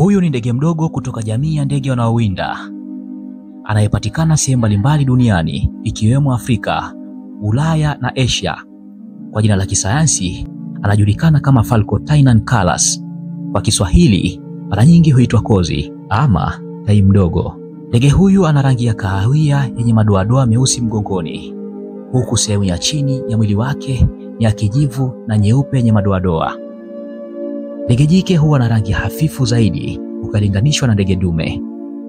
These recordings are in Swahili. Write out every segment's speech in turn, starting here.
Huyu ni ndege mdogo kutoka jamii ya ndege wanaowinda, anayepatikana sehemu mbalimbali duniani ikiwemo Afrika, Ulaya na Asia. Kwa jina la kisayansi anajulikana kama Falco Tainan Kalas. Kwa Kiswahili mara nyingi huitwa kozi ama tai mdogo. Ndege huyu ana rangi ya kahawia yenye madoadoa meusi mgongoni, huku sehemu ya chini ya mwili wake ni ya kijivu na nyeupe yenye madoadoa. Ndege jike huwa na rangi hafifu zaidi ukilinganishwa na ndege dume.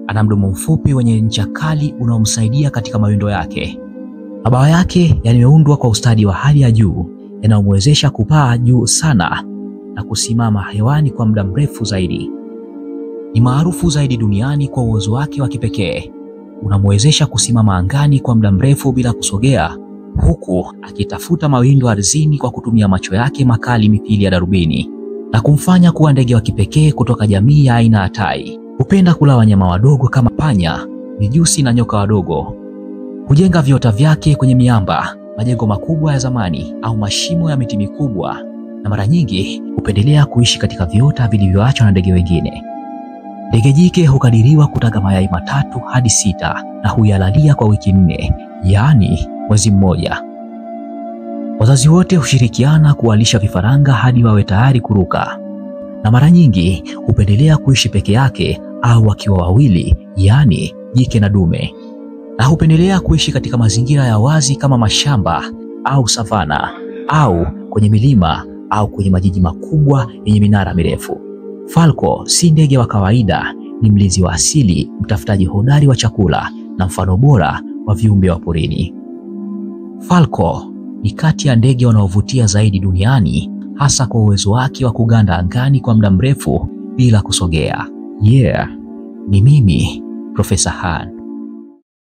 Ana mdomo mfupi wenye ncha kali unaomsaidia katika mawindo yake. Mabawa yake yameundwa kwa ustadi wa hali ya juu yanayomwezesha kupaa juu sana na kusimama hewani kwa muda mrefu zaidi. Ni maarufu zaidi duniani kwa uwezo wake wa kipekee. Unamwezesha kusimama angani kwa muda mrefu bila kusogea, huku akitafuta mawindo ardhini kwa kutumia macho yake makali mithili ya darubini, na kumfanya kuwa ndege wa kipekee kutoka jamii ya aina ya tai. Hupenda kula wanyama wadogo kama panya, mijusi na nyoka wadogo. Hujenga viota vyake kwenye miamba, majengo makubwa ya zamani au mashimo ya miti mikubwa, na mara nyingi hupendelea kuishi katika viota vilivyoachwa na ndege wengine. Ndege jike hukadiriwa kutaga mayai 3 hadi 6 na huyalalia kwa wiki 4, yaani mwezi mmoja. Wazazi wote hushirikiana kuwalisha vifaranga hadi wawe tayari kuruka, na mara nyingi hupendelea kuishi peke yake au wakiwa wawili, yaani jike na dume, na hupendelea kuishi katika mazingira ya wazi kama mashamba au savana au kwenye milima au kwenye majiji makubwa yenye minara mirefu. Falco si ndege wa kawaida, ni mlinzi wa asili, mtafutaji hodari wa chakula na mfano bora wa viumbe wa porini. Falco ni kati ya ndege wanaovutia zaidi duniani, hasa kwa uwezo wake wa kuganda angani kwa muda mrefu bila kusogea. Ni mimi, Profesa Han.